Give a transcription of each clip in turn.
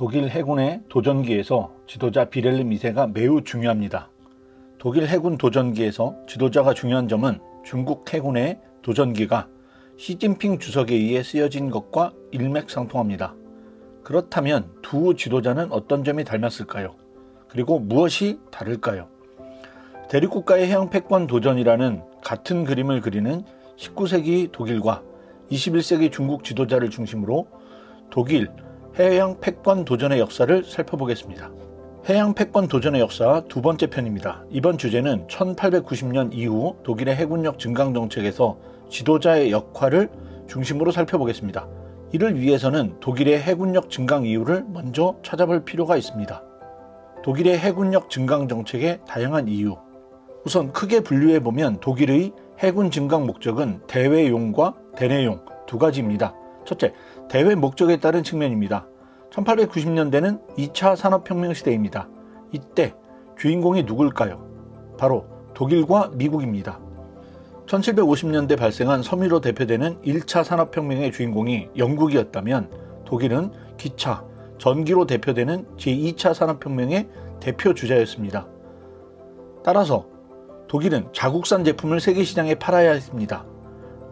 독일 해군의 도전기에서 지도자 비렐름 2세가 매우 중요합니다. 독일 해군 도전기에서 지도자가 중요한 점은 중국 해군의 도전기가 시진핑 주석에 의해 쓰여진 것과 일맥상통합니다. 그렇다면 두 지도자는 어떤 점이 닮았을까요? 그리고 무엇이 다를까요? 대륙국가의 해양 패권 도전이라는 같은 그림을 그리는 19세기 독일과 21세기 중국 지도자를 중심으로 독일 해양 패권 도전의 역사를 살펴보겠습니다. 해양 패권 도전의 역사 두 번째 편입니다. 이번 주제는 1890년 이후 독일의 해군력 증강 정책에서 지도자의 역할을 중심으로 살펴보겠습니다. 이를 위해서는 독일의 해군력 증강 이유를 먼저 찾아볼 필요가 있습니다. 독일의 해군력 증강 정책의 다양한 이유. 우선 크게 분류해보면 독일의 해군 증강 목적은 대외용과 대내용 두 가지입니다. 첫째, 대외 목적에 따른 측면입니다. 1890년대는 2차 산업혁명 시대입니다. 이때 주인공이 누굴까요? 바로 독일과 미국입니다. 1750년대 발생한 섬유로 대표되는 1차 산업혁명의 주인공이 영국이었다면 독일은 기차, 전기로 대표되는 제2차 산업혁명의 대표 주자였습니다. 따라서 독일은 자국산 제품을 세계시장에 팔아야 했습니다.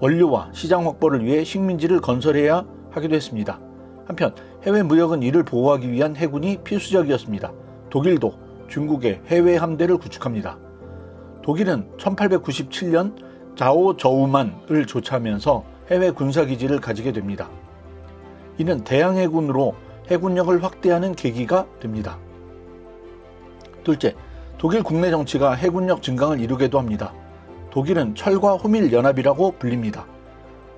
원료와 시장 확보를 위해 식민지를 건설해야 하기도 했습니다. 한편 해외 무역은 이를 보호하기 위한 해군이 필수적이었습니다. 독일도 중국의 해외 함대를 구축합니다. 독일은 1897년 자오저우만을 조차하면서 해외 군사기지를 가지게 됩니다. 이는 대양해군으로 해군력을 확대하는 계기가 됩니다. 둘째, 독일 국내 정치가 해군력 증강을 이루게도 합니다. 독일은 철과 호밀 연합이라고 불립니다.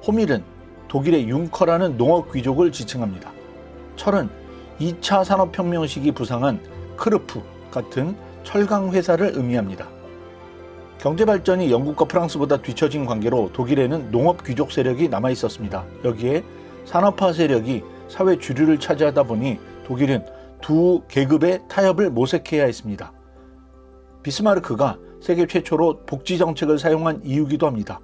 호밀은 독일의 융커라는 농업 귀족을 지칭합니다. 철은 2차 산업혁명 시기 부상한 크르프 같은 철강 회사를 의미합니다. 경제 발전이 영국과 프랑스보다 뒤처진 관계로 독일에는 농업 귀족 세력이 남아 있었습니다. 여기에 산업화 세력이 사회 주류를 차지하다 보니 독일은 두 계급의 타협을 모색해야 했습니다. 비스마르크가 세계 최초로 복지 정책을 사용한 이유기도 합니다.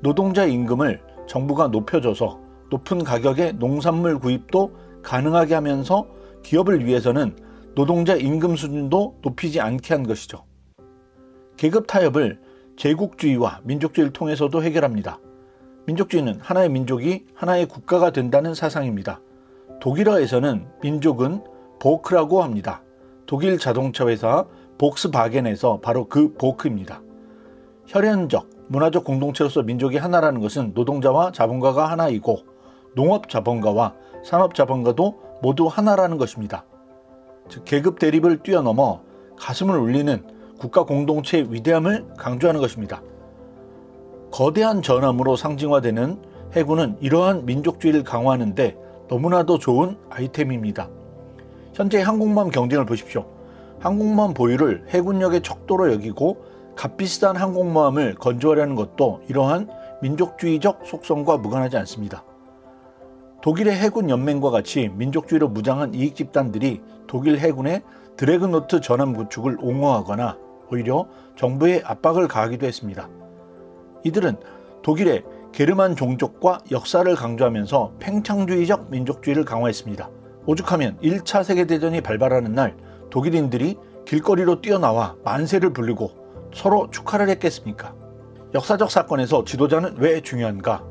노동자 임금을 정부가 높여줘서 높은 가격의 농산물 구입도 가능하게 하면서 기업을 위해서는 노동자 임금 수준도 높이지 않게 한 것이죠. 계급 타협을 제국주의와 민족주의를 통해서도 해결합니다. 민족주의는 하나의 민족이 하나의 국가가 된다는 사상입니다. 독일어에서는 민족은 보크라고 합니다. 독일 자동차 회사 복스바겐에서 바로 그 보크입니다. 혈연적, 문화적 공동체로서 민족이 하나라는 것은 노동자와 자본가가 하나이고 농업 자본가와 산업 자본가도 모두 하나라는 것입니다. 즉 계급 대립을 뛰어넘어 가슴을 울리는 국가 공동체의 위대함을 강조하는 것입니다. 거대한 전함으로 상징화되는 해군은 이러한 민족주의를 강화하는 데 너무나도 좋은 아이템입니다. 현재 항공모함 경쟁을 보십시오. 항공모함 보유를 해군력의 척도로 여기고 값비싼 항공모함을 건조하려는 것도 이러한 민족주의적 속성과 무관하지 않습니다. 독일의 해군 연맹과 같이 민족주의로 무장한 이익 집단들이 독일 해군의 드래그노트 전함 구축을 옹호하거나 오히려 정부에 압박을 가하기도 했습니다. 이들은 독일의 게르만 종족과 역사를 강조하면서 팽창주의적 민족주의를 강화했습니다. 오죽하면 1차 세계대전이 발발하는 날 독일인들이 길거리로 뛰어나와 만세를 부르고 서로 축하를 했겠습니까? 역사적 사건에서 지도자는 왜 중요한가?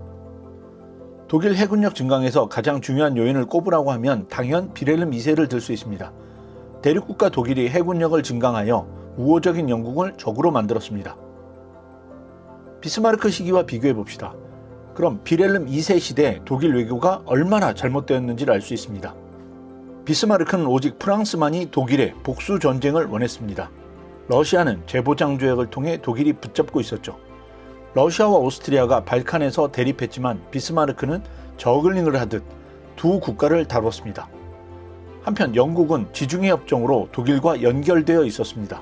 독일 해군력 증강에서 가장 중요한 요인을 꼽으라고 하면 당연 비렐름 2세를 들 수 있습니다. 대륙국가 독일이 해군력을 증강하여 우호적인 영국을 적으로 만들었습니다. 비스마르크 시기와 비교해 봅시다. 그럼 비렐름 2세 시대 독일 외교가 얼마나 잘못되었는지를 알 수 있습니다. 비스마르크는 오직 프랑스만이 독일의 복수 전쟁을 원했습니다. 러시아는 재보장 조약을 통해 독일이 붙잡고 있었죠. 러시아와 오스트리아가 발칸에서 대립했지만 비스마르크는 저글링을 하듯 두 국가를 다뤘습니다. 한편 영국은 지중해 협정으로 독일과 연결되어 있었습니다.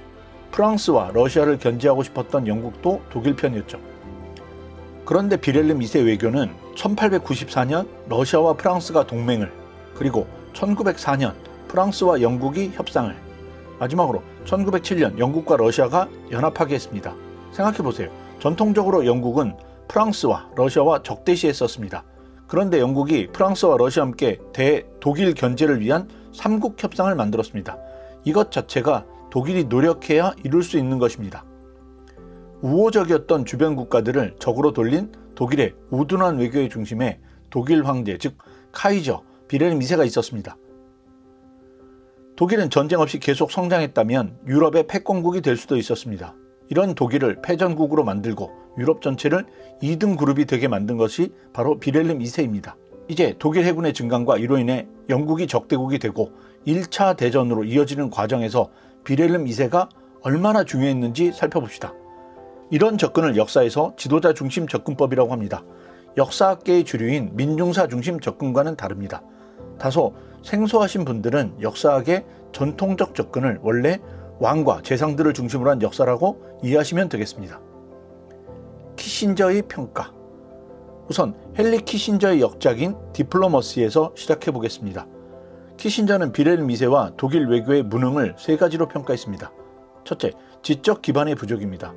프랑스와 러시아를 견제하고 싶었던 영국도 독일 편이었죠. 그런데 비렐름 2세 외교는 1894년 러시아와 프랑스가 동맹을, 그리고 1904년 프랑스와 영국이 협상을, 마지막으로 1907년 영국과 러시아가 연합하게 했습니다. 생각해보세요. 전통적으로 영국은 프랑스와 러시아와 적대시했었습니다. 그런데 영국이 프랑스와 러시아와 함께 대독일 견제를 위한 삼국 협상을 만들었습니다. 이것 자체가 독일이 노력해야 이룰 수 있는 것입니다. 우호적이었던 주변 국가들을 적으로 돌린 독일의 우둔한 외교의 중심에 독일 황제, 즉 카이저 비렐름 2세가 있었습니다. 독일은 전쟁 없이 계속 성장했다면 유럽의 패권국이 될 수도 있었습니다. 이런 독일을 패전국으로 만들고 유럽 전체를 2등 그룹이 되게 만든 것이 바로 비렐름 2세입니다. 이제 독일 해군의 증강과 이로 인해 영국이 적대국이 되고 1차 대전으로 이어지는 과정에서 비렐름 2세가 얼마나 중요했는지 살펴봅시다. 이런 접근을 역사에서 지도자 중심 접근법이라고 합니다. 역사학계의 주류인 민중사 중심 접근과는 다릅니다. 다소 생소하신 분들은 역사학의 전통적 접근을 원래 왕과 재상들을 중심으로 한 역사라고 이해하시면 되겠습니다. 키신저의 평가. 우선 헨리 키신저의 역작인 디플로머시에서 시작해 보겠습니다. 키신저는 비렐름 2세와 독일 외교의 무능을 세 가지로 평가했습니다. 첫째, 지적 기반의 부족입니다.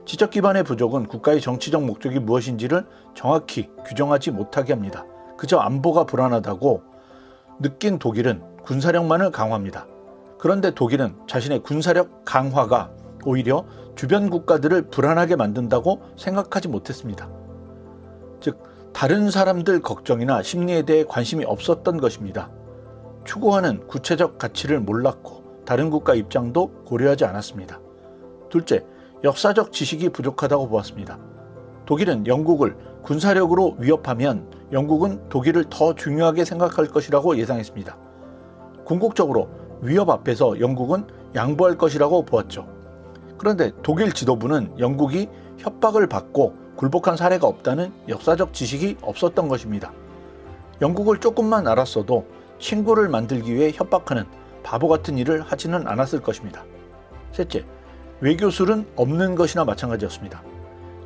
지적 기반의 부족은 국가의 정치적 목적이 무엇인지를 정확히 규정하지 못하게 합니다. 그저 안보가 불안하다고 느낀 독일은 군사력만을 강화합니다. 그런데 독일은 자신의 군사력 강화가 오히려 주변 국가들을 불안하게 만든다고 생각하지 못했습니다. 즉, 다른 사람들 걱정이나 심리에 대해 관심이 없었던 것입니다. 추구하는 구체적 가치를 몰랐고 다른 국가 입장도 고려하지 않았습니다. 둘째, 역사적 지식이 부족하다고 보았습니다. 독일은 영국을 군사력으로 위협하면 영국은 독일을 더 중요하게 생각할 것이라고 예상했습니다. 궁극적으로 위협 앞에서 영국은 양보할 것이라고 보았죠. 그런데 독일 지도부는 영국이 협박을 받고 굴복한 사례가 없다는 역사적 지식이 없었던 것입니다. 영국을 조금만 알았어도 친구를 만들기 위해 협박하는 바보 같은 일을 하지는 않았을 것입니다. 셋째, 외교술은 없는 것이나 마찬가지였습니다.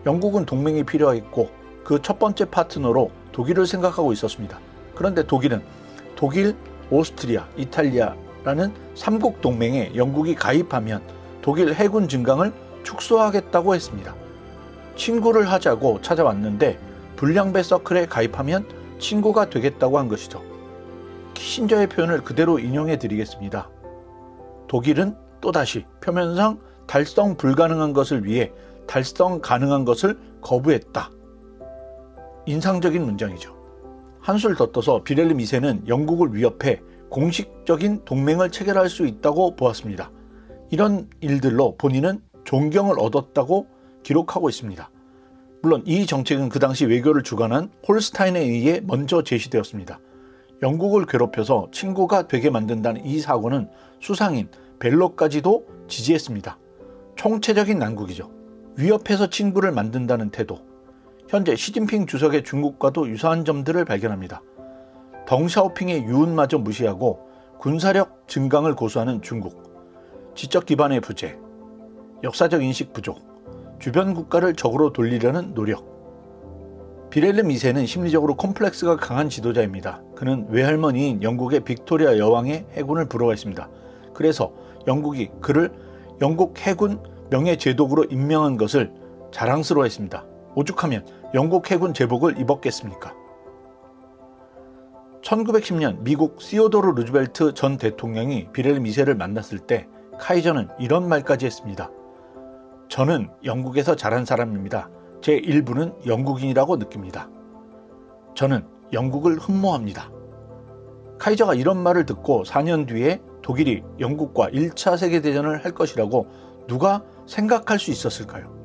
영국은 동맹이 필요했고 그 첫 번째 파트너로 독일을 생각하고 있었습니다. 그런데 독일은 독일, 오스트리아, 이탈리아라는 3국 동맹에 영국이 가입하면 독일 해군 증강을 축소하겠다고 했습니다. 친구를 하자고 찾아왔는데 불량배 서클에 가입하면 친구가 되겠다고 한 것이죠. 키신저의 표현을 그대로 인용해 드리겠습니다. 독일은 또다시 표면상 달성 불가능한 것을 위해 달성 가능한 것을 거부했다. 인상적인 문장이죠. 한술 더 떠서 비렐름 2세는 영국을 위협해 공식적인 동맹을 체결할 수 있다고 보았습니다. 이런 일들로 본인은 존경을 얻었다고 기록하고 있습니다. 물론 이 정책은 그 당시 외교를 주관한 홀스타인에 의해 먼저 제시되었습니다. 영국을 괴롭혀서 친구가 되게 만든다는 이 사고는 수상인 벨로까지도 지지했습니다. 총체적인 난국이죠. 위협해서 친구를 만든다는 태도. 현재 시진핑 주석의 중국과도 유사한 점들을 발견합니다. 덩샤오핑의 유언마저 무시하고 군사력 증강을 고수하는 중국. 지적 기반의 부재. 역사적 인식 부족. 주변 국가를 적으로 돌리려는 노력. 비렐름 2세는 심리적으로 콤플렉스가 강한 지도자입니다. 그는 외할머니인 영국의 빅토리아 여왕의 해군을 부러워했습니다. 그래서 영국이 그를 영국 해군 명예제독으로 임명한 것을 자랑스러워했습니다. 오죽하면 영국 해군 제복을 입었겠습니까? 1910년 미국 시오도르 루즈벨트 전 대통령이 비렐름 2세를 만났을 때 카이저는 이런 말까지 했습니다. 저는 영국에서 자란 사람입니다. 제 일부는 영국인이라고 느낍니다. 저는 영국을 흠모합니다. 카이저가 이런 말을 듣고 4년 뒤에 독일이 영국과 1차 세계대전을 할 것이라고 누가 생각할 수 있었을까요?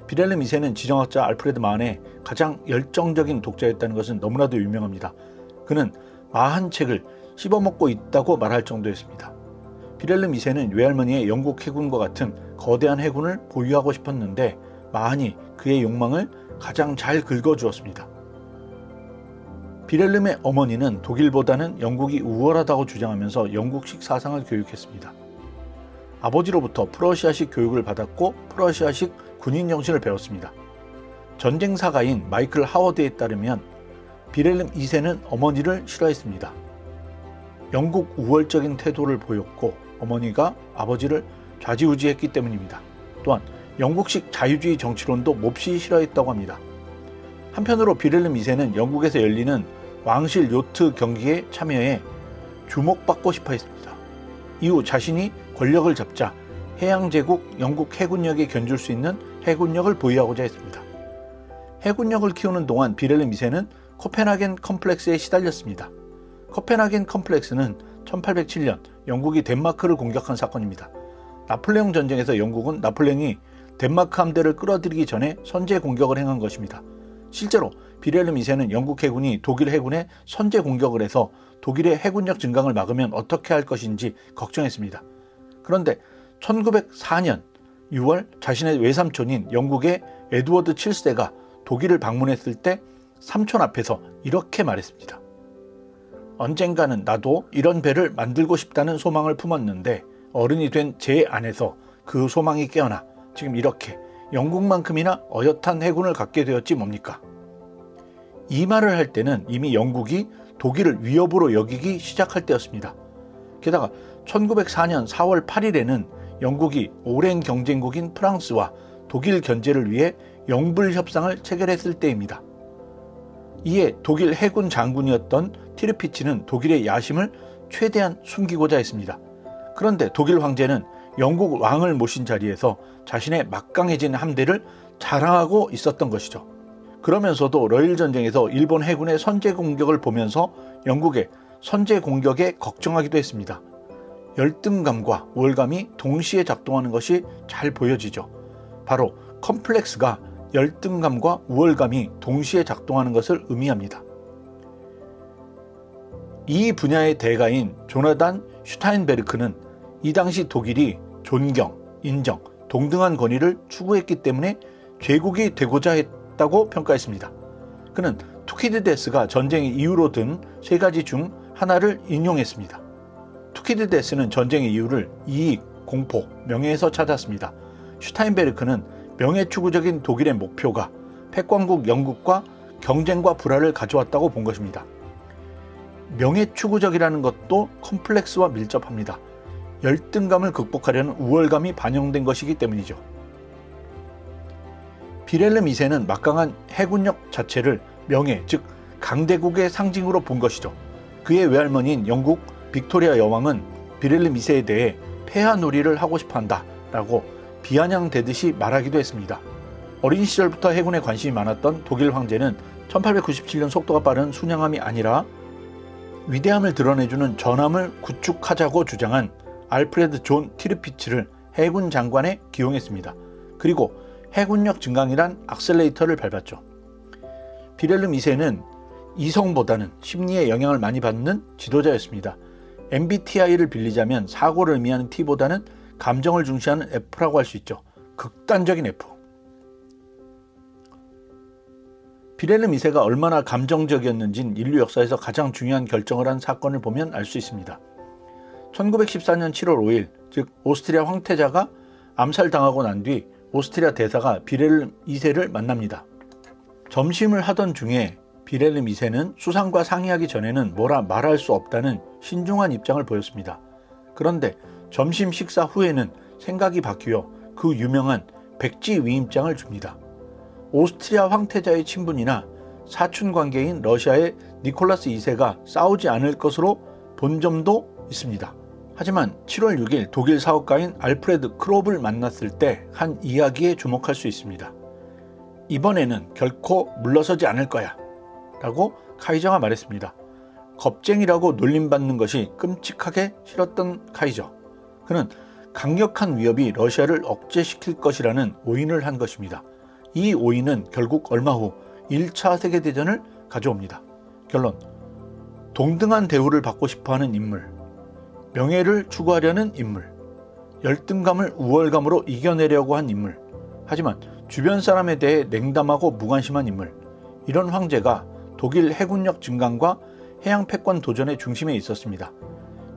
비렐름 2세는 지정학자 알프레드 만의 가장 열정적인 독자였다는 것은 너무나도 유명합니다. 그는 40책을 씹어먹고 있다고 말할 정도였습니다. 비렐름 2세는 외할머니의 영국 해군과 같은 거대한 해군을 보유하고 싶었는데 만이 그의 욕망을 가장 잘 긁어주었습니다. 비렐름의 어머니는 독일보다는 영국이 우월하다고 주장하면서 영국식 사상을 교육했습니다. 아버지로부터 프러시아식 교육을 받았고 프러시아식 군인 정신을 배웠습니다. 전쟁사가인 마이클 하워드에 따르면 비렐름 2세는 어머니를 싫어했습니다. 영국 우월적인 태도를 보였고 어머니가 아버지를 좌지우지했기 때문입니다. 또한 영국식 자유주의 정치론도 몹시 싫어했다고 합니다. 한편으로 비렐름 2세는 영국에서 열리는 왕실 요트 경기에 참여해 주목받고 싶어 했습니다. 이후 자신이 권력을 잡자 해양제국 영국 해군력에 견줄 수 있는 해군력을 보유하고자 했습니다. 해군력을 키우는 동안 비렐름 2세는 코펜하겐 컴플렉스에 시달렸습니다. 코펜하겐 컴플렉스는 1807년 영국이 덴마크를 공격한 사건입니다. 나폴레옹 전쟁에서 영국은 나폴레옹이 덴마크 함대를 끌어들이기 전에 선제 공격을 행한 것입니다. 실제로 비렐름 2세는 영국 해군이 독일 해군에 선제 공격을 해서 독일의 해군력 증강을 막으면 어떻게 할 것인지 걱정했습니다. 그런데 1904년 6월 자신의 외삼촌인 영국의 에드워드 7세가 독일을 방문했을 때 삼촌 앞에서 이렇게 말했습니다. 언젠가는 나도 이런 배를 만들고 싶다는 소망을 품었는데 어른이 된 제 안에서 그 소망이 깨어나 지금 이렇게 영국만큼이나 어엿한 해군을 갖게 되었지 뭡니까? 이 말을 할 때는 이미 영국이 독일을 위협으로 여기기 시작할 때였습니다. 게다가 1904년 4월 8일에는 영국이 오랜 경쟁국인 프랑스와 독일 견제를 위해 영불협상을 체결했을 때입니다. 이에 독일 해군 장군이었던 티르피치는 독일의 야심을 최대한 숨기고자 했습니다. 그런데 독일 황제는 영국 왕을 모신 자리에서 자신의 막강해진 함대를 자랑하고 있었던 것이죠. 그러면서도 러일 전쟁에서 일본 해군의 선제 공격을 보면서 영국의 선제 공격에 걱정하기도 했습니다. 열등감과 우월감이 동시에 작동하는 것이 잘 보여지죠. 바로 컴플렉스가 열등감과 우월감이 동시에 작동하는 것을 의미합니다. 이 분야의 대가인 조나단 슈타인베르크는 이 당시 독일이 존경, 인정, 동등한 권위를 추구했기 때문에 제국이 되고자 했다고 평가했습니다. 그는 투키디데스가 전쟁의 이유로 든 세 가지 중 하나를 인용했습니다. 투키디데스는 전쟁의 이유를 이익, 공포, 명예에서 찾았습니다. 슈타인베르크는 명예추구적인 독일의 목표가 패권국 영국과 경쟁과 불화를 가져왔다고 본 것입니다. 명예추구적이라는 것도 컴플렉스와 밀접합니다. 열등감을 극복하려는 우월감이 반영된 것이기 때문이죠. 비렐름 2세는 막강한 해군력 자체를 명예, 즉 강대국의 상징으로 본 것이죠. 그의 외할머니인 영국 빅토리아 여왕은 비렐름 2세에 대해 폐하놀이를 하고 싶어한다 라고 비아냥대듯이 말하기도 했습니다. 어린 시절부터 해군에 관심이 많았던 독일 황제는 1897년 속도가 빠른 순양함이 아니라 위대함을 드러내주는 전함을 구축하자고 주장한 알프레드 존 티르피치를 해군 장관에 기용했습니다. 그리고 해군력 증강이란 악셀레이터를 밟았죠. 비렐름 2세는 이성보다는 심리에 영향을 많이 받는 지도자였습니다. MBTI를 빌리자면 사고를 의미하는 T보다는 감정을 중시하는 F라고 할 수 있죠. 극단적인 F. 비렐름 2세가 얼마나 감정적이었는지는 인류 역사에서 가장 중요한 결정을 한 사건을 보면 알 수 있습니다. 1914년 7월 5일, 즉 오스트리아 황태자가 암살당하고 난 뒤 오스트리아 대사가 비렐름 2세를 만납니다. 점심을 하던 중에 비렐름 2세는 수상과 상의하기 전에는 뭐라 말할 수 없다는 신중한 입장을 보였습니다. 그런데 점심 식사 후에는 생각이 바뀌어 그 유명한 백지 위임장을 줍니다. 오스트리아 황태자의 친분이나 사촌 관계인 러시아의 니콜라스 2세가 싸우지 않을 것으로 본 점도 있습니다. 하지만 7월 6일 독일 사업가인 알프레드 크롭을 만났을 때 한 이야기에 주목할 수 있습니다. 이번에는 결코 물러서지 않을 거야 라고 카이저가 말했습니다. 겁쟁이라고 놀림받는 것이 끔찍하게 싫었던 카이저. 그는 강력한 위협이 러시아를 억제시킬 것이라는 오인을 한 것입니다. 이 오인은 결국 얼마 후 1차 세계대전을 가져옵니다. 결론, 동등한 대우를 받고 싶어하는 인물, 명예를 추구하려는 인물, 열등감을 우월감으로 이겨내려고 한 인물, 하지만 주변 사람에 대해 냉담하고 무관심한 인물, 이런 황제가 독일 해군력 증강과 해양 패권 도전의 중심에 있었습니다.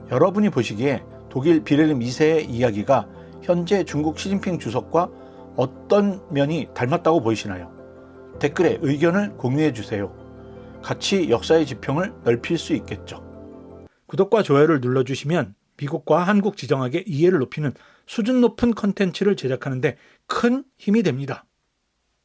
여러분이 보시기에 독일 비렐름 2세의 이야기가 현재 중국 시진핑 주석과 어떤 면이 닮았다고 보이시나요? 댓글에 의견을 공유해 주세요. 같이 역사의 지평을 넓힐 수 있겠죠. 구독과 좋아요를 눌러주시면 미국과 한국 지정학의 이해를 높이는 수준 높은 컨텐츠를 제작하는 데 큰 힘이 됩니다.